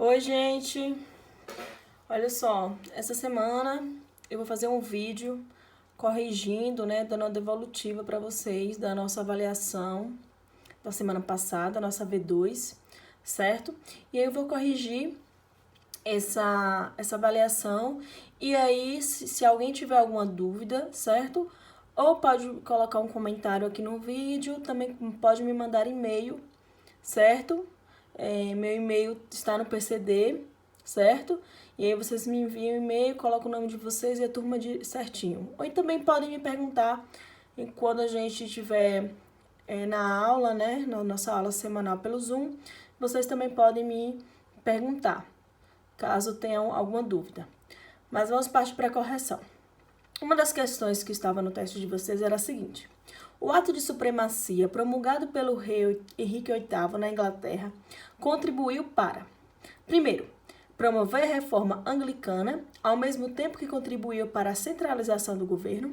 Oi, gente. Olha só, essa semana eu vou fazer um vídeo corrigindo, né, dando uma devolutiva para vocês da nossa avaliação da semana passada, nossa V2, certo? E aí eu vou corrigir essa avaliação e aí se alguém tiver alguma dúvida, certo? Ou pode colocar um comentário aqui no vídeo, também pode me mandar e-mail, certo? Meu e-mail está no PCD, certo? E aí vocês me enviam um e-mail, colocam o nome de vocês e a turma certinho. Ou também podem me perguntar quando a gente estiver na aula, né? Na nossa aula semanal pelo Zoom, vocês também podem me perguntar, caso tenham alguma dúvida. Mas vamos partir para a correção. Uma das questões que estava no teste de vocês era a seguinte: o ato de supremacia promulgado pelo rei Henrique VIII na Inglaterra contribuiu para, primeiro, promover a reforma anglicana, ao mesmo tempo que contribuiu para a centralização do governo.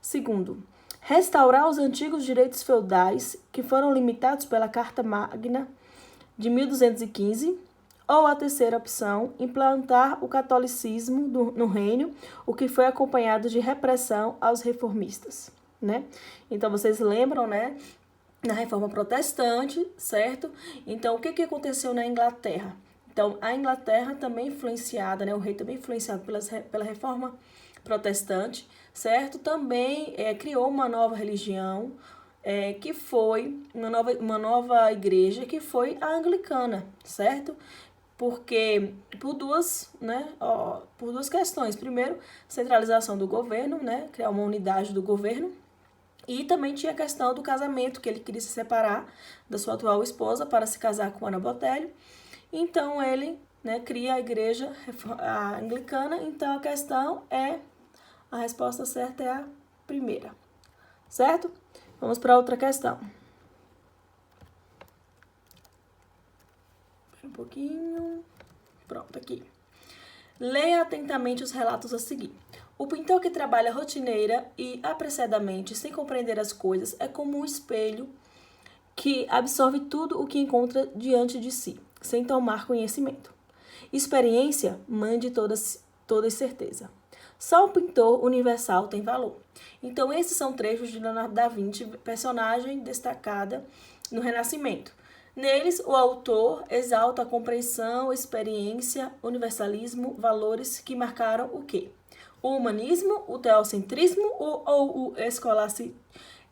Segundo, restaurar os antigos direitos feudais que foram limitados pela Carta Magna de 1215. Ou a terceira opção, implantar o catolicismo no reino, o que foi acompanhado de repressão aos reformistas, né? Então, vocês lembram, né, na Reforma Protestante, certo? Então, o que aconteceu na Inglaterra? Então, a Inglaterra também influenciada, né, o rei também influenciado pela Reforma Protestante, certo? Também criou uma nova religião, que foi uma nova igreja, que foi a anglicana, certo? Porque por duas questões. Primeiro, centralização do governo, né? Criar uma unidade do governo. E também tinha a questão do casamento, que ele queria se separar da sua atual esposa para se casar com Ana Botelho. Então, ele, né, cria a igreja anglicana. Então, a resposta certa é a primeira, certo? Vamos para outra questão. Um pouquinho. Pronto, aqui. Leia atentamente os relatos a seguir. O pintor que trabalha rotineira e apressadamente, sem compreender as coisas, é como um espelho que absorve tudo o que encontra diante de si, sem tomar conhecimento. Experiência mande toda certeza. Só o pintor universal tem valor. Então, esses são trechos de Leonardo da Vinci, personagem destacada no Renascimento. Neles, o autor exalta a compreensão, experiência, universalismo, valores que marcaram o quê? O humanismo, o teocentrismo ou o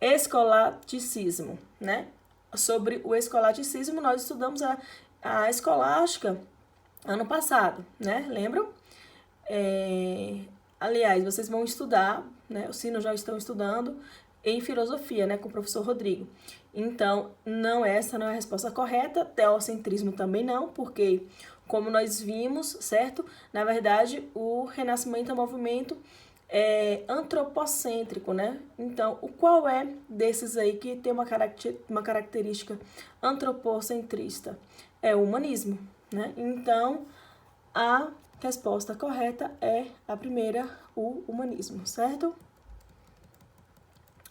escolasticismo, né? Sobre o escolasticismo, nós estudamos a escolástica ano passado, né? Lembram? Aliás, vocês vão estudar, né? Os sinos já estão estudando em filosofia, né, com o professor Rodrigo. Então, essa não é a resposta correta. Teocentrismo também não, porque, como nós vimos, certo? Na verdade, o Renascimento é um movimento antropocêntrico, né? Então, qual é desses aí que tem uma característica antropocentrista? É o humanismo, né? Então, a resposta correta é a primeira, o humanismo, certo?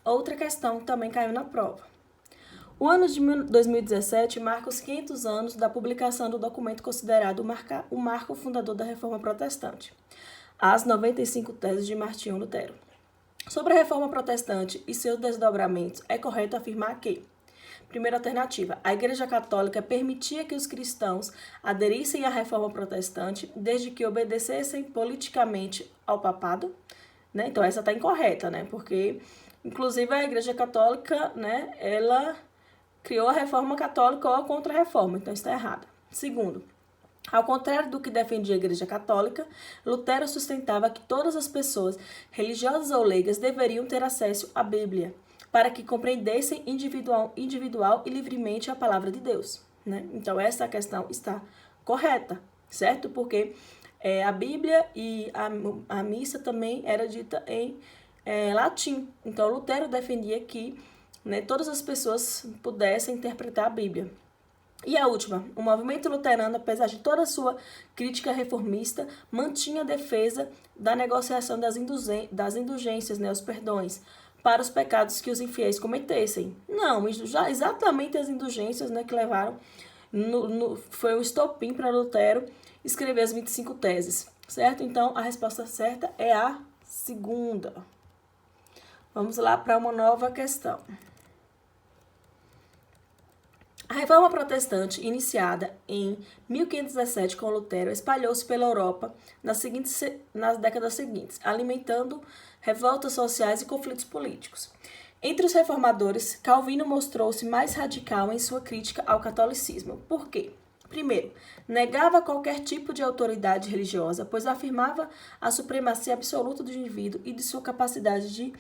Outra questão que também caiu na prova. O ano de 2017 marca os 500 anos da publicação do documento considerado o marco fundador da Reforma Protestante, as 95 teses de Martinho Lutero. Sobre a Reforma Protestante e seus desdobramentos, é correto afirmar que: primeira alternativa, a Igreja Católica permitia que os cristãos aderissem à Reforma Protestante desde que obedecessem politicamente ao papado, né? Então, essa está incorreta, né? Porque, inclusive, a Igreja Católica, né, ela criou a Reforma Católica ou a Contra-Reforma, então está errada. Segundo, ao contrário do que defendia a Igreja Católica, Lutero sustentava que todas as pessoas, religiosas ou leigas, deveriam ter acesso à Bíblia, para que compreendessem individual e livremente a palavra de Deus, né? Então, essa questão está correta, certo? Porque a Bíblia e a missa também era dita em latim. Então, Lutero defendia que, né, todas as pessoas pudessem interpretar a Bíblia. E a última, o movimento luterano, apesar de toda a sua crítica reformista, mantinha a defesa da negociação das indulgências, né, os perdões, para os pecados que os infiéis cometessem. Não, exatamente as indulgências, né, que levaram foi um estopim para Lutero escrever as 25 teses, certo? Então, a resposta certa é a segunda. Vamos lá para uma nova questão. A Reforma Protestante, iniciada em 1517 com Lutero, espalhou-se pela Europa nas décadas seguintes, alimentando revoltas sociais e conflitos políticos. Entre os reformadores, Calvino mostrou-se mais radical em sua crítica ao catolicismo. Por quê? Primeiro, negava qualquer tipo de autoridade religiosa, pois afirmava a supremacia absoluta do indivíduo e de sua capacidade de,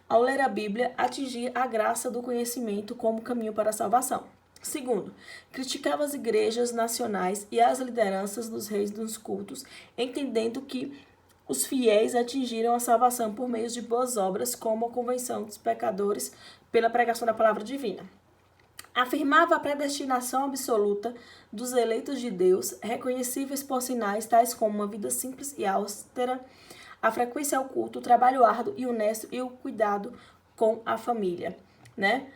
ao ler a Bíblia, atingir a graça do conhecimento como caminho para a salvação. Segundo, criticava as igrejas nacionais e as lideranças dos reis dos cultos, entendendo que os fiéis atingiram a salvação por meio de boas obras, como a convenção dos pecadores pela pregação da palavra divina. Afirmava a predestinação absoluta dos eleitos de Deus, reconhecíveis por sinais tais como uma vida simples e austera, a frequência ao culto, o trabalho árduo e honesto e o cuidado com a família, né?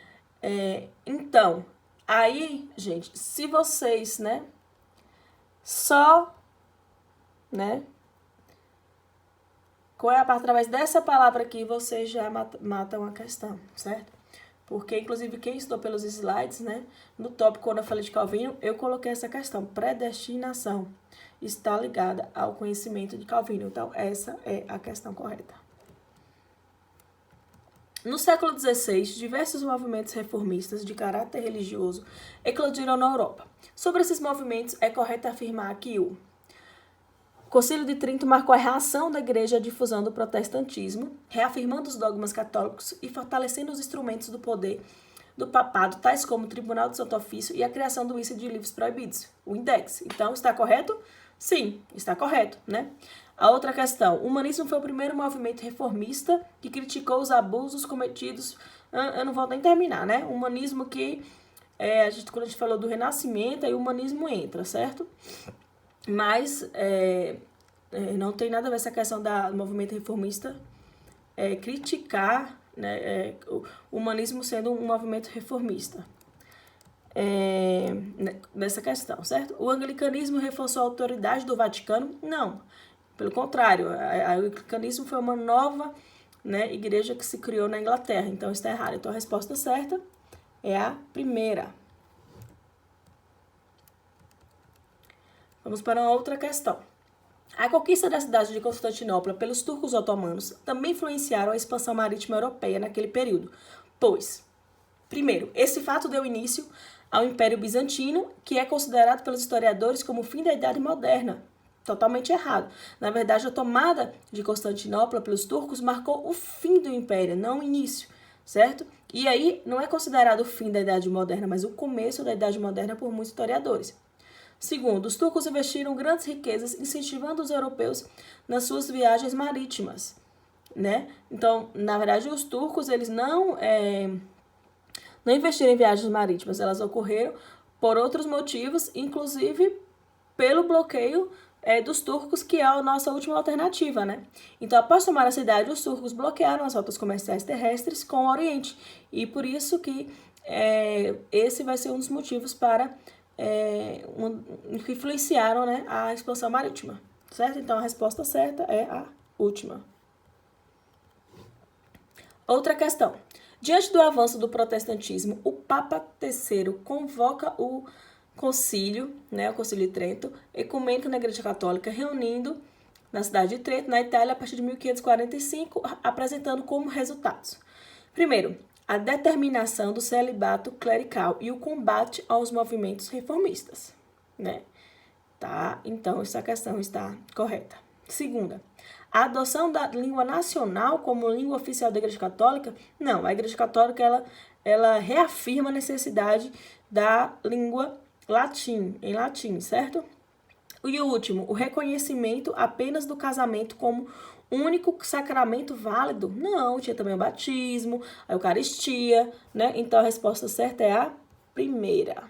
Então, aí, gente, se vocês, né, só, né, através dessa palavra aqui, vocês já matam a questão, certo? Porque, inclusive, quem estudou pelos slides, né, no tópico, quando eu falei de Calvino, eu coloquei essa questão, predestinação, está ligada ao conhecimento de Calvino. Então, essa é a questão correta. No século XVI, diversos movimentos reformistas de caráter religioso eclodiram na Europa. Sobre esses movimentos, é correto afirmar que o Concílio de Trento marcou a reação da Igreja à difusão do protestantismo, reafirmando os dogmas católicos e fortalecendo os instrumentos do poder do papado, tais como o Tribunal do Santo Ofício e a criação do índice de livros proibidos, o INDEX. Então, está correto? Sim, está correto, né? A outra questão, o humanismo foi o primeiro movimento reformista que criticou os abusos cometidos, eu não vou nem terminar, né? O humanismo que, quando a gente falou do renascimento, aí o humanismo entra, certo? Mas não tem nada a ver essa questão do movimento reformista criticar, né, o humanismo sendo um movimento reformista. Nessa questão, certo? O anglicanismo reforçou a autoridade do Vaticano? Não. Pelo contrário, o anglicanismo foi uma nova, né, igreja que se criou na Inglaterra. Então, está errado. Então, a resposta certa é a primeira. Vamos para uma outra questão. A conquista da cidade de Constantinopla pelos turcos otomanos também influenciaram a expansão marítima europeia naquele período, pois, primeiro, esse fato deu início ao Império Bizantino, que é considerado pelos historiadores como o fim da Idade Moderna. Totalmente errado. Na verdade, a tomada de Constantinopla pelos turcos marcou o fim do Império, não o início, certo? E aí, não é considerado o fim da Idade Moderna, mas o começo da Idade Moderna por muitos historiadores. Segundo, os turcos investiram grandes riquezas incentivando os europeus nas suas viagens marítimas, né? Então, na verdade, os turcos, eles não investiram em viagens marítimas, elas ocorreram por outros motivos, inclusive pelo bloqueio dos turcos, que é a nossa última alternativa, né? Então, após tomar a cidade, os turcos bloquearam as rotas comerciais terrestres com o Oriente, e por isso que esse vai ser um dos motivos para que influenciaram, né, a expansão marítima, certo? Então, a resposta certa é a última. Outra questão. Diante do avanço do protestantismo, o Papa III convoca o concílio, né, o Concílio de Trento, ecumênico na Igreja Católica, reunindo na cidade de Trento, na Itália, a partir de 1545, apresentando como resultados. Primeiro, a determinação do celibato clerical e o combate aos movimentos reformistas, né? Tá? Então, essa questão está correta. Segunda, a adoção da língua nacional como língua oficial da Igreja Católica? Não, a Igreja Católica, ela reafirma a necessidade da língua em latim, certo? E o último, o reconhecimento apenas do casamento como único sacramento válido? Não, tinha também o batismo, a Eucaristia, né? Então, a resposta certa é a primeira.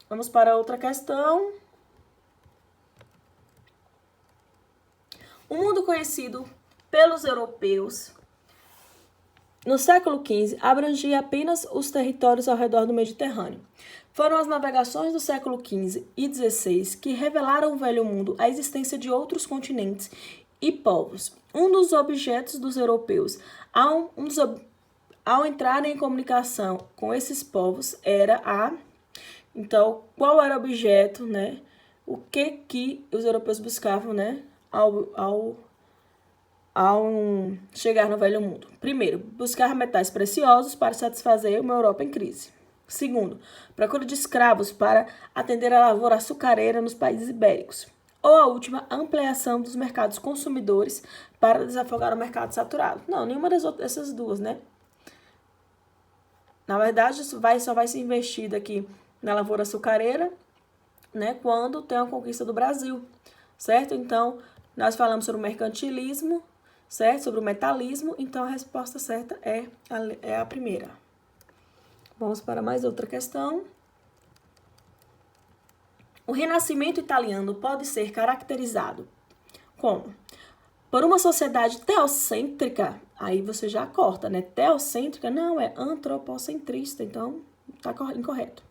Vamos para outra questão. O mundo conhecido pelos europeus no século XV, abrangia apenas os territórios ao redor do Mediterrâneo. Foram as navegações do século XV e XVI que revelaram ao Velho Mundo a existência de outros continentes e povos. Um dos objetos dos europeus ao entrarem em comunicação com esses povos era a... Então, qual era o objeto, né? O que os europeus buscavam, né? Ao chegar no Velho Mundo. Primeiro, buscar metais preciosos para satisfazer uma Europa em crise. Segundo, procura de escravos para atender a lavoura açucareira nos países ibéricos. Ou a última, ampliação dos mercados consumidores para desafogar o mercado saturado. Não, nenhuma dessas duas, né? Na verdade, só vai ser investido aqui na lavoura açucareira, né, quando tem a conquista do Brasil, certo? Então, nós falamos sobre o mercantilismo, certo? Sobre o metalismo, então a resposta certa é a primeira. Vamos para mais outra questão. O Renascimento italiano pode ser caracterizado como? Por uma sociedade teocêntrica, aí você já corta, né? Teocêntrica não, é antropocentrista, então tá incorreto.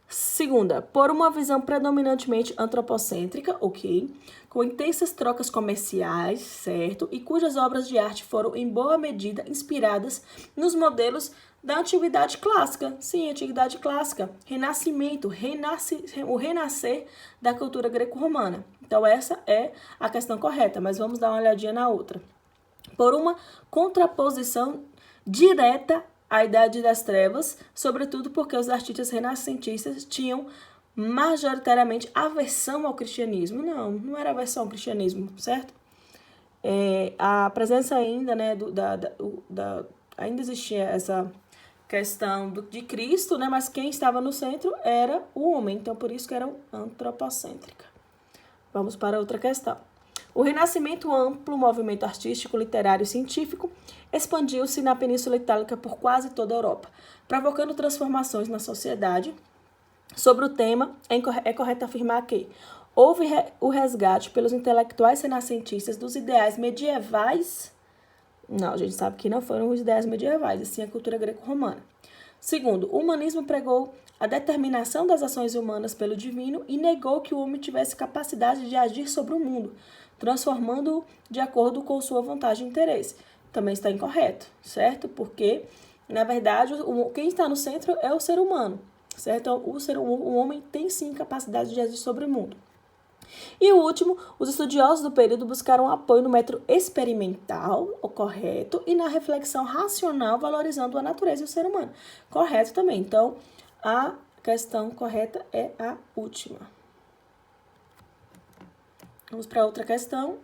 Segunda, por uma visão predominantemente antropocêntrica, ok, com intensas trocas comerciais, certo, e cujas obras de arte foram em boa medida inspiradas nos modelos da Antiguidade Clássica. Sim, Antiguidade Clássica, Renascimento, o renascer da cultura greco-romana. Então essa é a questão correta, mas vamos dar uma olhadinha na outra. Por uma contraposição direta à Idade das Trevas, sobretudo porque os artistas renascentistas tinham majoritariamente aversão ao cristianismo. Não era aversão ao cristianismo, certo? A presença ainda, né, ainda existia essa questão de Cristo, né, mas quem estava no centro era o homem, então por isso que era antropocêntrica. Vamos para outra questão. O Renascimento, amplo movimento artístico, literário e científico, expandiu-se na Península Itálica por quase toda a Europa, provocando transformações na sociedade. Sobre o tema, é correto afirmar que houve o resgate pelos intelectuais renascentistas dos ideais medievais. Não, a gente sabe que não foram os ideais medievais, assim a cultura greco-romana. Segundo, o humanismo pregou a determinação das ações humanas pelo divino e negou que o homem tivesse capacidade de agir sobre o mundo, transformando-o de acordo com sua vontade e interesse. Também está incorreto, certo? Porque, na verdade, quem está no centro é o ser humano, certo? Então, o homem tem sim capacidade de agir sobre o mundo. E o último, os estudiosos do período buscaram apoio no método experimental, o correto, e na reflexão racional, valorizando a natureza e o ser humano. Correto também. Então, a questão correta é a última. Vamos para outra questão.